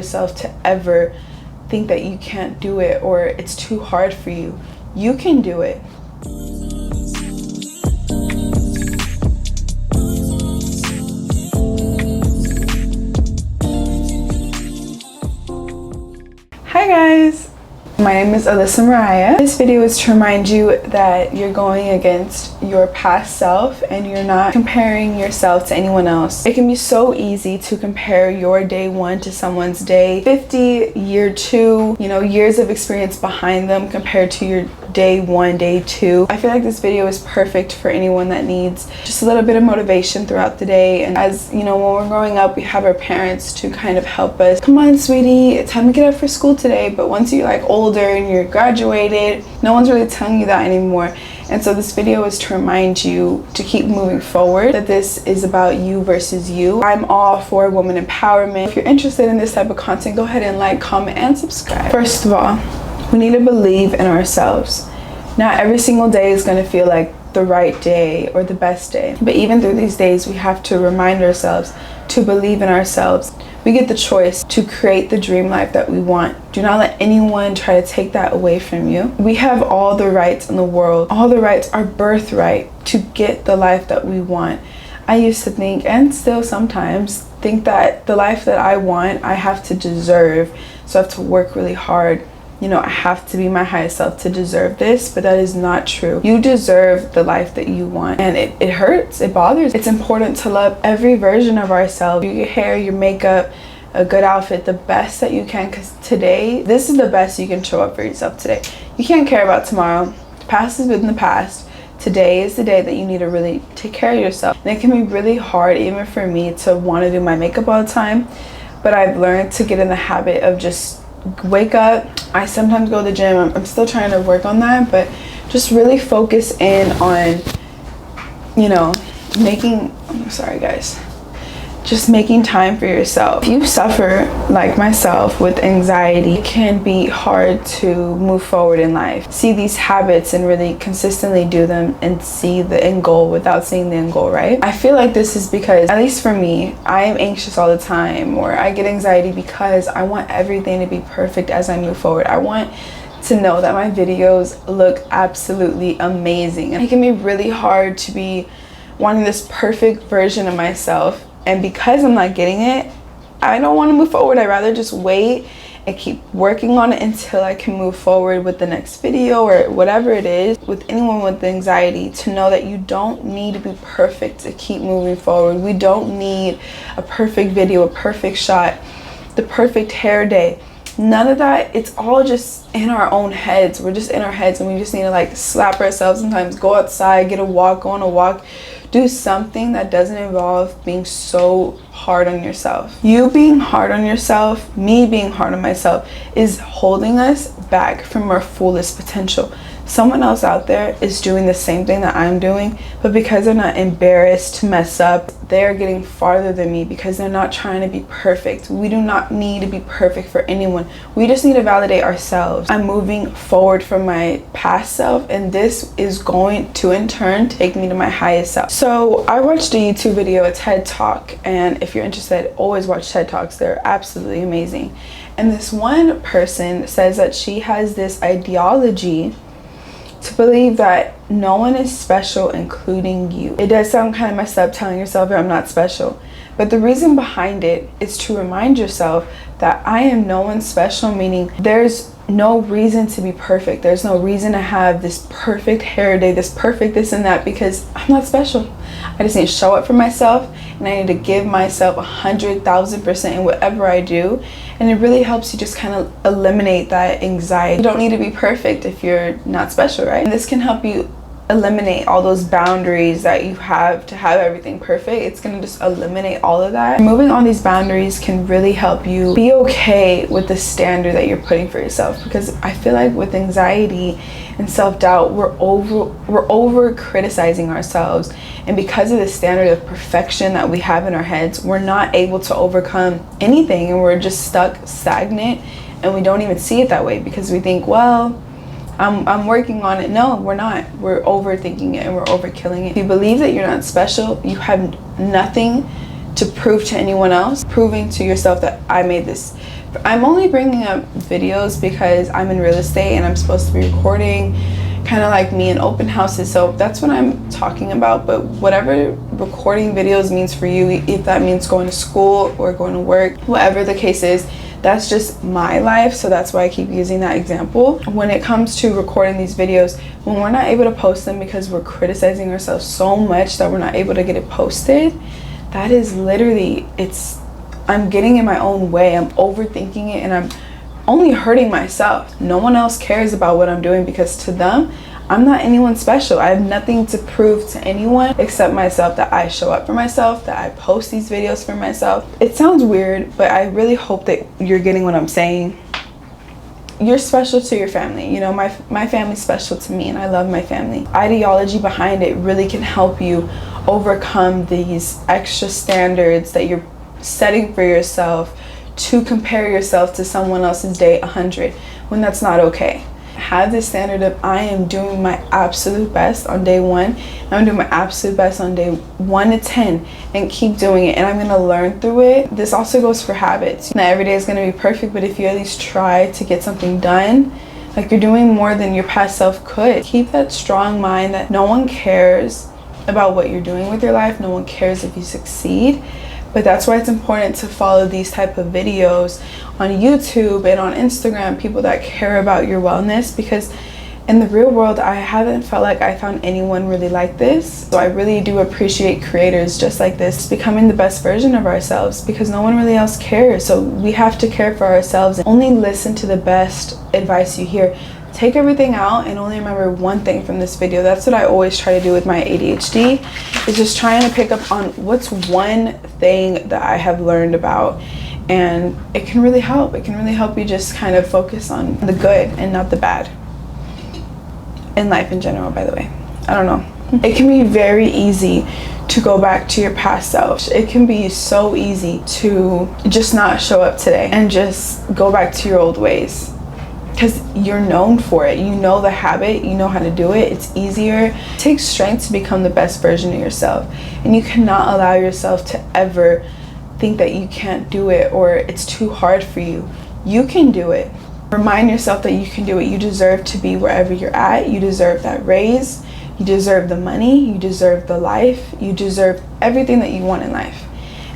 yourself to ever think that you can't do it or it's too hard for you. You can do it. Hi guys, my name is Alyssa Mariah. This video is to remind you that you're going against your past self and you're not comparing yourself to anyone else. It can be so easy to compare your day 1 to someone's day 50, year 2, years of experience behind them compared to your day 1, day 2. I feel like this video is perfect for anyone that needs just a little bit of motivation throughout the day. And as you know, when we're growing up, we have our parents to kind of help us. Come on, sweetie, it's time to get up for school today. But once you're like older and you're graduated, no one's really telling you that anymore. And so this video is to remind you to keep moving forward, that this is about you versus you. I'm all for women empowerment. If you're interested in this type of content, go ahead and like, comment, and subscribe. First of all, we need to believe in ourselves. Not every single day is going to feel like the right day or the best day. But even through these days, we have to remind ourselves to believe in ourselves. We get the choice to create the dream life that we want. Do not let anyone try to take that away from you. We have all the rights in the world. All the rights are birthright to get the life that we want. I used to think, and still sometimes think, that the life that I want, I have to deserve. So I have to work really hard. I have to be my highest self to deserve this, but that is not true. You deserve the life that you want, and it hurts, it bothers. It's important to love every version of ourselves. Your hair, your makeup, a good outfit, the best that you can, because today, this is the best you can show up for yourself today. You can't care about tomorrow. The past is in the past. Today is the day that you need to really take care of yourself. And it can be really hard, even for me, to want to do my makeup all the time, but I've learned to get in the habit of just wake up. I sometimes go to the gym. I'm still trying to work on that, but just really focus in on making time for yourself. If you suffer like myself with anxiety, it can be hard to move forward in life. See these habits and really consistently do them and see the end goal without seeing the end goal, right? I feel like this is because, at least for me, I am anxious all the time, or I get anxiety because I want everything to be perfect as I move forward. I want to know that my videos look absolutely amazing. And it can be really hard to be wanting this perfect version of myself. And because I'm not getting it, I don't want to move forward. I'd rather just wait and keep working on it until I can move forward with the next video or whatever it is. With anyone with anxiety, to know that you don't need to be perfect to keep moving forward. We don't need a perfect video, a perfect shot, the perfect hair day. None of that. It's all just in our own heads. We're just in our heads, and we just need to slap ourselves sometimes, go outside, get a walk, go on a walk. Do something that doesn't involve being so hard on yourself. You being hard on yourself, me being hard on myself, is holding us back from our fullest potential. Someone else out there is doing the same thing that I'm doing, but because they're not embarrassed to mess up, they're getting farther than me because they're not trying to be perfect. We do not need to be perfect for anyone. We just need to validate ourselves. I'm moving forward from my past self, and this is going to in turn take me to my highest self. So I watched a YouTube video, a TED Talk, and if you're interested, always watch TED Talks. They're absolutely amazing. And this one person says that she has this ideology to believe that no one is special, including you. It does sound kind of messed up telling yourself I'm not special, but the reason behind it is to remind yourself that I am no one special, meaning there's no reason to be perfect. There's no reason to have this perfect hair day, this perfect this and that, because I'm not special. I just need to show up for myself, and I need to give myself 100,000% in whatever I do. And it really helps you just kind of eliminate that anxiety. You don't need to be perfect if you're not special, right? And this can help you eliminate all those boundaries that you have to have everything perfect. It's going to just eliminate all of that. Moving on these boundaries can really help you be okay with the standard that you're putting for yourself, because I feel like with anxiety and self-doubt, we're over criticizing ourselves, and because of the standard of perfection that we have in our heads, we're not able to overcome anything, and we're just stuck stagnant, and we don't even see it that way because we think, well, I'm working on it. No, we're not. We're overthinking it and we're overkilling it. If you believe that you're not special, you have nothing to prove to anyone else. Proving to yourself that I made this I'm only bringing up videos because I'm in real estate and I'm supposed to be recording kind of like me in open houses, so that's what I'm talking about. But whatever recording videos means for you, if that means going to school or going to work, whatever the case is, that's just my life, so that's why I keep using that example. When it comes to recording these videos, when we're not able to post them because we're criticizing ourselves so much that we're not able to get it posted, that is literally, I'm getting in my own way, I'm overthinking it, and I'm only hurting myself. No one else cares about what I'm doing because to them, I'm not anyone special. I have nothing to prove to anyone except myself, that I show up for myself, that I post these videos for myself. It sounds weird, but I really hope that you're getting what I'm saying. You're special to your family. You know, my family's special to me, and I love my family. Ideology behind it really can help you overcome these extra standards that you're setting for yourself to compare yourself to someone else's day 100 when that's not okay. Have this standard of, I am doing my absolute best on day 1, and I'm doing my absolute best on day 1 to 10, and keep doing it, and I'm gonna learn through it. This also goes for habits. Not every day is gonna be perfect, but if you at least try to get something done, like you're doing more than your past self could. Keep that strong mind that no one cares about what you're doing with your life. No one cares if you succeed. But that's why it's important to follow these type of videos on YouTube and on Instagram, people that care about your wellness, because in the real world, I haven't felt like I found anyone really like this. So I really do appreciate creators just like this, becoming the best version of ourselves, because no one really else cares. So we have to care for ourselves and only listen to the best advice you hear. Take everything out and only remember one thing from this video. That's what I always try to do with my ADHD, is just trying to pick up on what's one thing that I have learned about, and it can really help. It can really help you just kind of focus on the good and not the bad in life in general, by the way. I don't know. It can be very easy to go back to your past self. It can be so easy to just not show up today and just go back to your old ways, because you're known for it. You know the habit, you know how to do it. It's easier. It takes strength to become the best version of yourself, and you cannot allow yourself to ever think that you can't do it or it's too hard for you. You can do it. Remind yourself that you can do it. You deserve to be wherever you're at. You deserve that raise. You deserve the money. You deserve the life. You deserve everything that you want in life.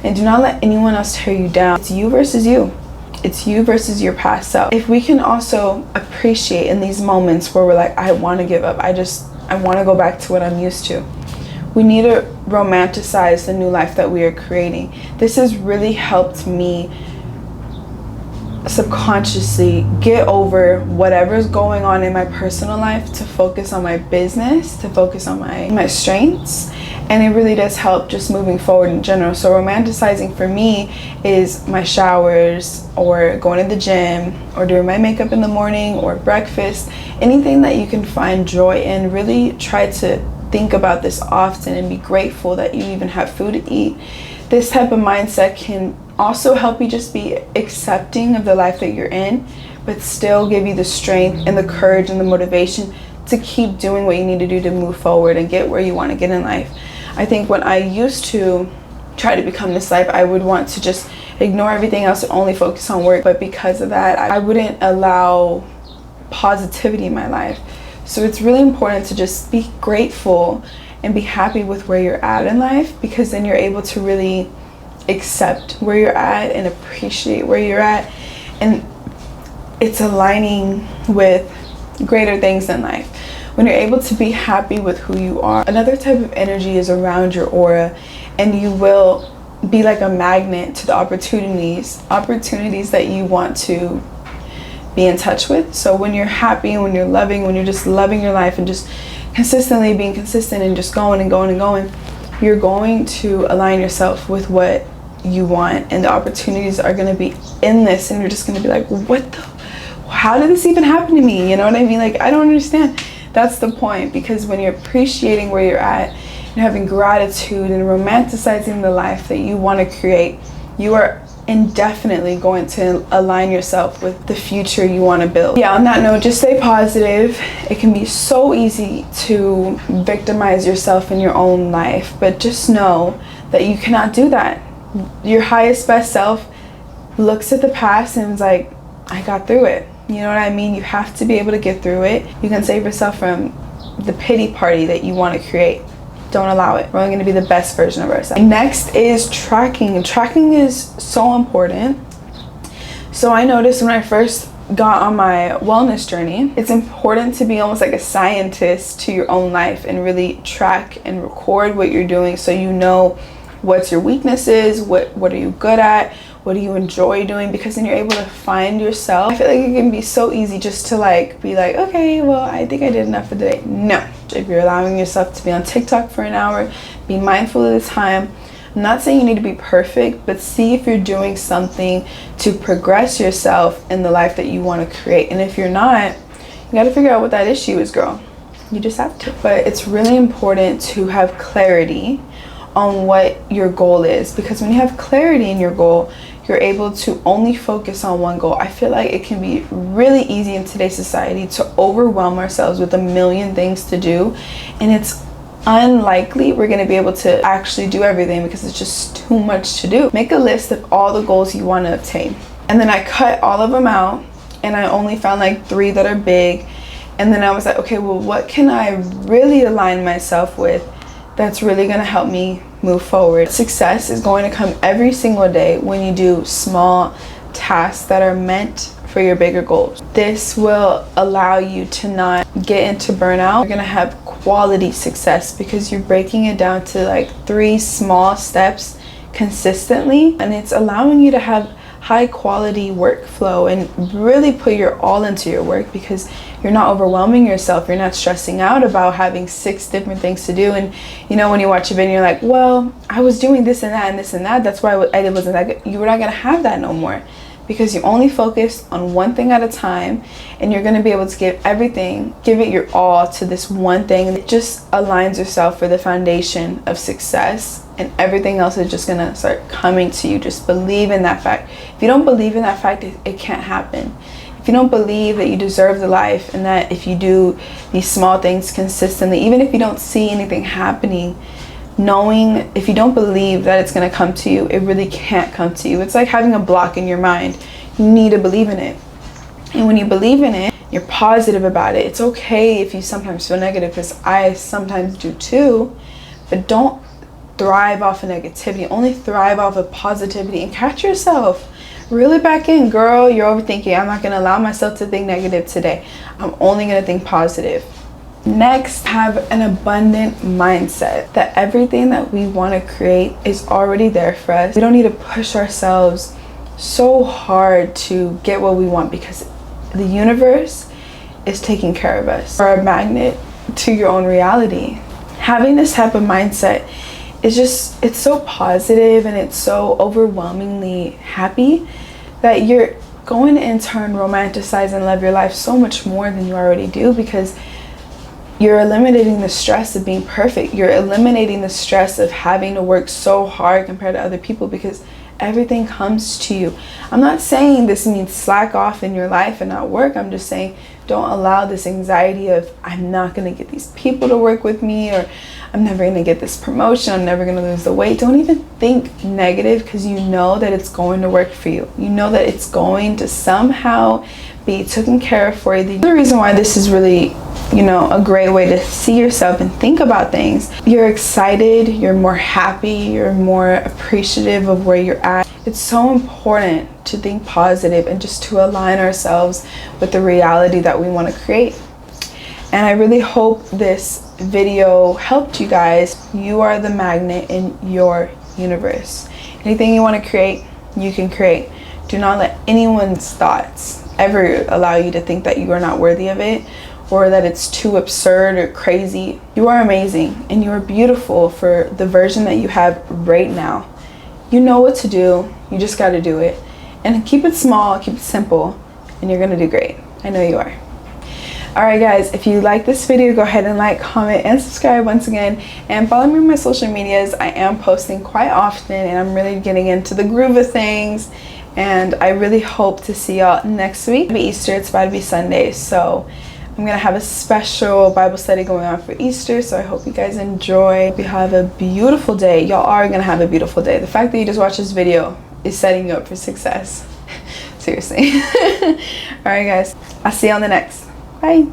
And do not let anyone else tear you down. It's you versus you. It's you versus your past self. If we can also appreciate in these moments where we're like, I want to give up. I want to go back to what I'm used to. We need to romanticize the new life that we are creating. This has really helped me subconsciously get over whatever's going on in my personal life, to focus on my business, to focus on my strengths. And it really does help just moving forward in general. So romanticizing for me is my showers, or going to the gym, or doing my makeup in the morning, or breakfast. Anything that you can find joy in. Really try to think about this often and be grateful that you even have food to eat. This type of mindset can also help you just be accepting of the life that you're in, but still give you the strength and the courage and the motivation to keep doing what you need to do to move forward and get where you want to get in life. I think when I used to try to become this life, I would want to just ignore everything else and only focus on work. But because of that, I wouldn't allow positivity in my life. So it's really important to just be grateful and be happy with where you're at in life, because then you're able to really accept where you're at and appreciate where you're at. And it's aligning with greater things in life. When you're able to be happy with who you are, another type of energy is around your aura, and you will be like a magnet to the opportunities that you want to be in touch with. So when you're happy, when you're loving, when you're just loving your life and just consistently being consistent and just going and going and going, you're going to align yourself with what you want, and the opportunities are going to be endless, and you're just going to be like, how did this even happen to me? You know what I mean? Like, I don't understand. That's the point, because when you're appreciating where you're at and having gratitude and romanticizing the life that you want to create, you are indefinitely going to align yourself with the future you want to build. Yeah, on that note, just stay positive. It can be so easy to victimize yourself in your own life, but just know that you cannot do that. Your highest best self looks at the past and is like, I got through it. You know what I mean? You have to be able to get through it. You can save yourself from the pity party that you want to create. Don't allow it. We're only going to be the best version of ourselves. Next is tracking. Tracking is so important. So I noticed when I first got on my wellness journey, it's important to be almost like a scientist to your own life and really track and record what you're doing, so you know what's your weaknesses, what are you good at, what do you enjoy doing, because then you're able to find yourself. I feel like it can be so easy just to like be like, okay, well, I think I did enough for the day. No. If you're allowing yourself to be on TikTok for an hour, be mindful of the time. I'm not saying you need to be perfect, but see if you're doing something to progress yourself in the life that you want to create. And if you're not, you got to figure out what that issue is, girl. You just have to. But it's really important to have clarity on what your goal is, because when you have clarity in your goal, you're able to only focus on one goal. I feel like it can be really easy in today's society to overwhelm ourselves with a million things to do, and it's unlikely we're going to be able to actually do everything because it's just too much to do. Make a list of all the goals you want to obtain, and then I cut all of them out and I only found like 3 that are big, and then I was like, okay, well, what can I really align myself with that's really going to help me move forward? Success is going to come every single day when you do small tasks that are meant for your bigger goals. This will allow you to not get into burnout. You're going to have quality success because you're breaking it down to like 3 small steps consistently, and it's allowing you to have high quality workflow and really put your all into your work, because you're not overwhelming yourself. You're not stressing out about having 6 different things to do. And you know, when you watch a video, you're like, well, I was doing this and that and this and that, that's why I wasn't that good. You're not gonna have that no more, because you only focus on one thing at a time, and you're going to be able to give it your all to this one thing. It just aligns yourself for the foundation of success, and everything else is just going to start coming to you. Just believe in that fact. If you don't believe in that fact, it can't happen. If you don't believe that you deserve the life, and that if you do these small things consistently, even if you don't see anything happening, knowing, if you don't believe that it's going to come to you, it really can't come to you. It's like having a block in your mind. You need to believe in it. And when you believe in it, you're positive about it. It's okay if you sometimes feel negative, because I sometimes do too, but don't thrive off of negativity. Only thrive off of positivity, and catch yourself. Reel it back in, girl. You're overthinking. I'm not going to allow myself to think negative today. I'm only going to think positive. Next, have an abundant mindset that everything that we want to create is already there for us. We don't need to push ourselves so hard to get what we want, because the universe is taking care of us. We're a magnet to your own reality. Having this type of mindset is just, it's so positive and it's so overwhelmingly happy that you're going to in turn romanticize and love your life so much more than you already do, because you're eliminating the stress of being perfect. You're eliminating the stress of having to work so hard compared to other people, because everything comes to you. I'm not saying this means slack off in your life and not work. I'm just saying don't allow this anxiety of, I'm not going to get these people to work with me, or I'm never going to get this promotion, I'm never going to lose the weight. Don't even think negative, because you know that it's going to work for you. You know that it's going to somehow be taken care of for you. The reason why this is really, you know, a great way to see yourself and think about things. You're excited, you're more happy, you're more appreciative of where you're at. It's so important to think positive and just to align ourselves with the reality that we want to create. And I really hope this video helped you guys. You are the magnet in your universe. Anything you want to create, you can create. Do not let anyone's thoughts ever allow you to think that you are not worthy of it, or that it's too absurd or crazy. You are amazing and you are beautiful for the version that you have right now. You know what to do, you just got to do it. And keep it small, keep it simple, and you're gonna do great. I know you are. Alright guys, if you like this video, go ahead and like, comment, and subscribe once again, and follow me on my social medias. I am posting quite often, and I'm really getting into the groove of things, and I really hope to see y'all next week. It'll be Easter, it's about to be Sunday, so I'm gonna have a special Bible study going on for Easter, so I hope you guys enjoy. Hope you have a beautiful day. Y'all are gonna have a beautiful day. The fact that you just watched this video is setting you up for success. Seriously. All right, guys. I'll see you on the next. Bye.